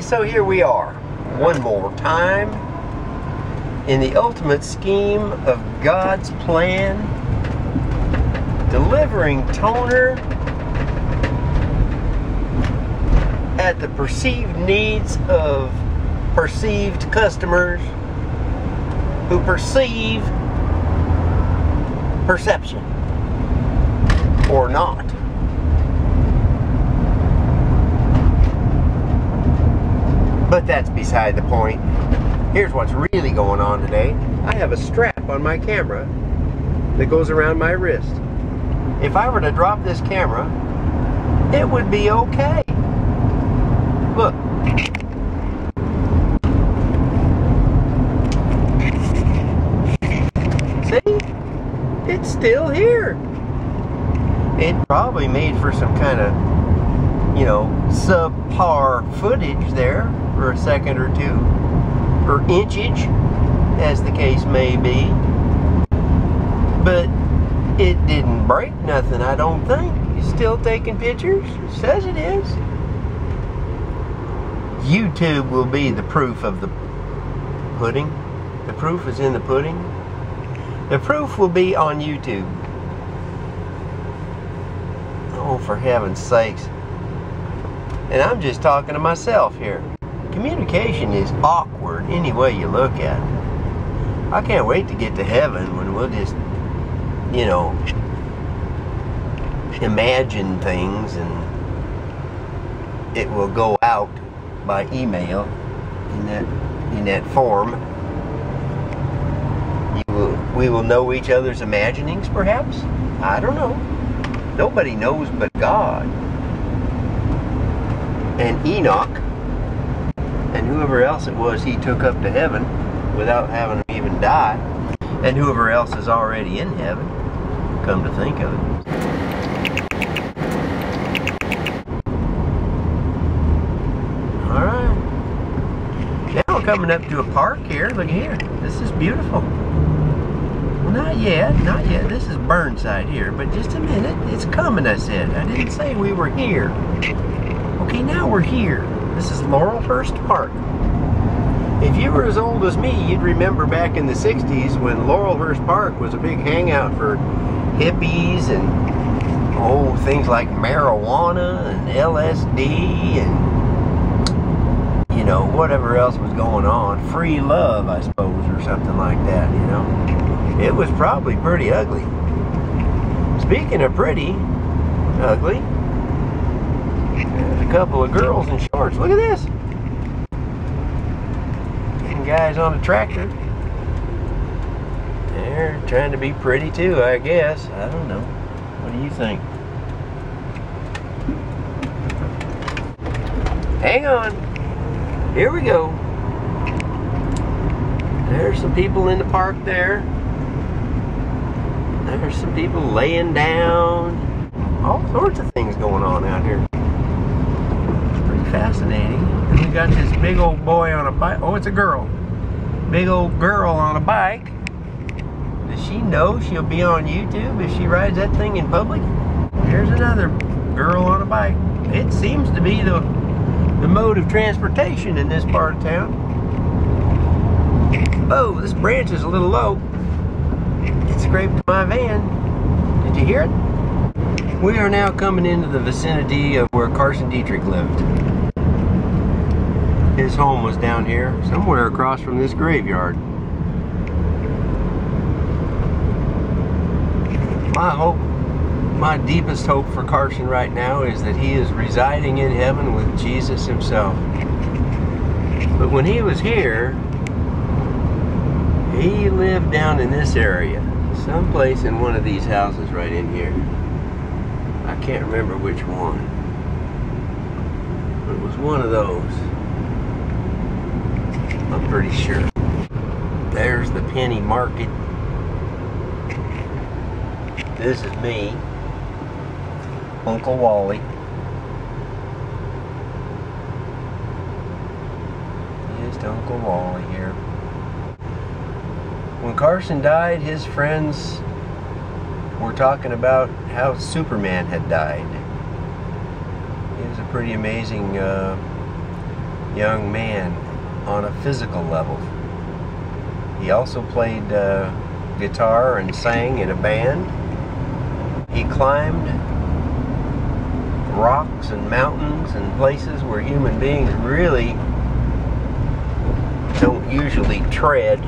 so here we are, one more time, in the ultimate scheme of God's plan, delivering toner at the perceived needs of perceived customers who perceive perception or not. But that's beside the point. Here's what's really going on today. I have a strap on my camera that goes around my wrist. If I were to drop this camera, it would be okay. Look. See? It's still here. It probably made for some kind of, you know, subpar footage there for a second or two, or inchage, as the case may be. But it didn't break nothing, I don't think. It's still taking pictures. It says it is. YouTube will be the proof of the pudding. The proof is in the pudding. The proof will be on YouTube. Oh, for heaven's sakes. And I'm just talking to myself here. Communication is awkward any way you look at it. I can't wait to get to heaven when we'll just, you know, imagine things and it will go out by email in that form. We will know each other's imaginings, perhaps? I don't know. Nobody knows but God. And Enoch, and whoever else it was he took up to heaven without having to even die, and whoever else is already in heaven, come to think of it. Alright. Now we're coming up to a park here. Look here. This is beautiful. Well, not yet. Not yet. This is Burnside here, but just a minute. It's coming, I said. I didn't say we were here. Okay, now we're here. This is Laurelhurst Park. If you were as old as me, you'd remember back in the 60s when Laurelhurst Park was a big hangout for hippies and, oh, things like marijuana and LSD and, you know, whatever else was going on. Free love, I suppose, or something like that, you know. It was probably pretty ugly. Speaking of pretty ugly, there's a couple of girls in shorts. Look at this. And guys on a tractor. They're trying to be pretty too, I guess. I don't know. What do you think? Hang on. Here we go. There's some people in the park there. There's some people laying down. All sorts of things going on out here. Fascinating. And we got this big old boy on a bike. Oh, it's a girl. Big old girl on a bike. Does she know she'll be on YouTube if she rides that thing in public? Here's another girl on a bike. It seems to be the mode of transportation in this part of town. Oh, this branch is a little low. It scraped my van. Did you hear it? We are now coming into the vicinity of where Carson Dietrich lived. His home was down here, somewhere across from this graveyard. My deepest hope for Carson right now is that he is residing in heaven with Jesus himself. But when he was here, he lived down in this area, someplace in one of these houses right in here. I can't remember which one, but it was one of those. I'm pretty sure. There's the penny market. This is me, Uncle Wally. Just Uncle Wally here. When Carson died, his friends were talking about how Superman had died. He was a pretty amazing young man on a physical level. He also played guitar and sang in a band. He climbed rocks and mountains and places where human beings really don't usually tread.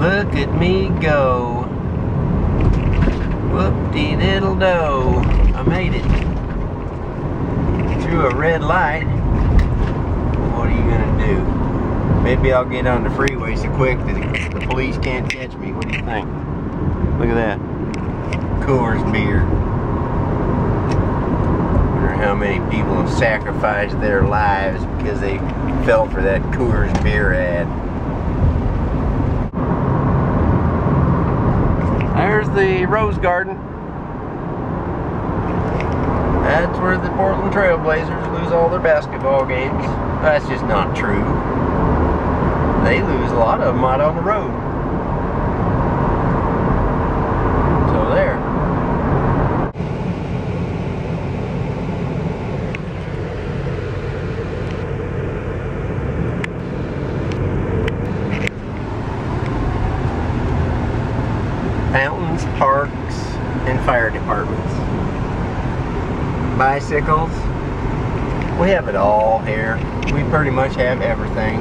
Look at me go. Whoop-de-diddle-do. I made it. Through a red light. What are you gonna do? Maybe I'll get on the freeway so quick that the police can't catch me. What do you think? Look at that. Coors beer. Wonder how many people have sacrificed their lives because they fell for that Coors beer ad. There's the Rose Garden. That's where the Portland Trail Blazers lose all their basketball games. That's just not true. They lose a lot of them out on the road. So there. Fountains, parks, and fire departments. Bicycles. We have it all here. We pretty much have everything.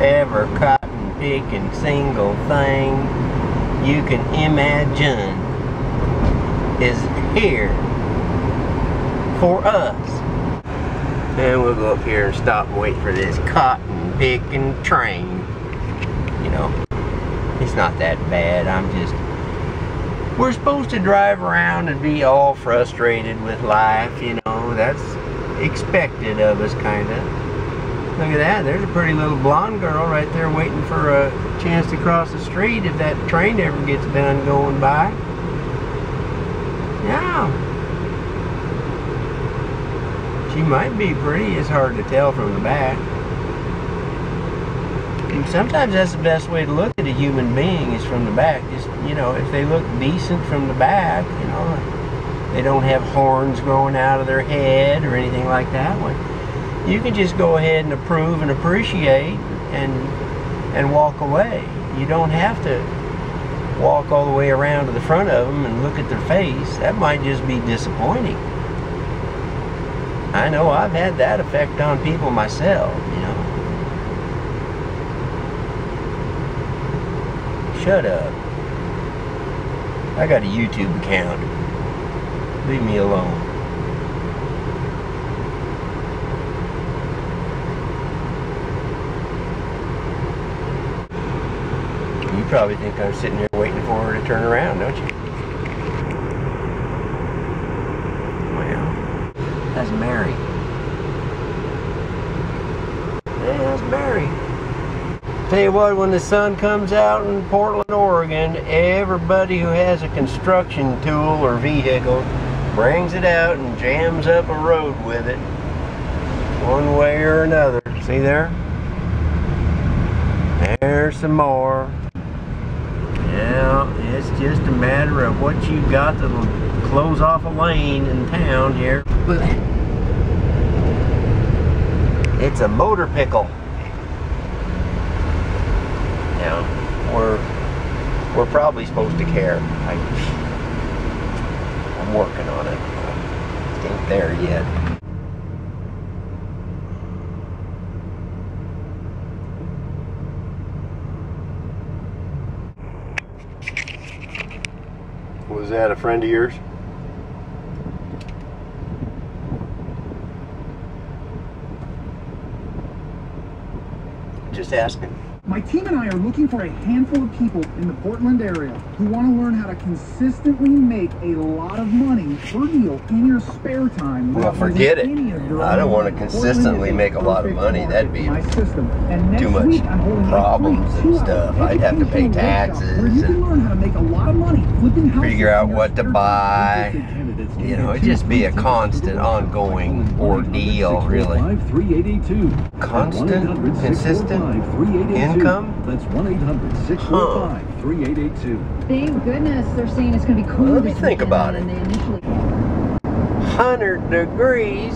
Every cotton picking single thing you can imagine is here for us. And we'll go up here and stop and wait for this cotton picking train. You know, it's not that bad. We're supposed to drive around and be all frustrated with life, you know. That's expected of us, kind of. Look at that. There's a pretty little blonde girl right there waiting for a chance to cross the street if that train ever gets done going by. Yeah. She might be pretty. It's hard to tell from the back. And sometimes that's the best way to look at a human being is from the back. Just, you know, if they look decent from the back, you know, they don't have horns growing out of their head or anything like that. Well, you can just go ahead and approve and appreciate and walk away. You don't have to walk all the way around to the front of them and look at their face. That might just be disappointing. I know I've had that effect on people myself, you know. Shut up. I got a YouTube account. Leave me alone. You probably think I'm sitting here waiting for her to turn around, don't you? Well, that's Mary. Hey, that's Mary. Tell you what, when the sun comes out in Portland, Oregon, everybody who has a construction tool or vehicle brings it out and jams up a road with it, one way or another. See there? There's some more. Yeah, it's just a matter of what you got that'll close off a lane in town here. It's a motor pickle. Now, we're probably supposed to care. I'm working on it. Ain't there yet. Was that a friend of yours? Just asking. My team and I are looking for a handful of people in the Portland area who want to learn how to consistently make a lot of money per deal in your spare time. Well, forget it. I don't want to consistently make a lot of money. That'd be too much problems and stuff. I'd have to pay taxes and figure out what to buy. You know, it'd just be a constant, ongoing ordeal, really. Constant, consistent income? That's 1-800-645-3882. Thank goodness they're saying it's going to be cooler. Let me think about it. 100 degrees.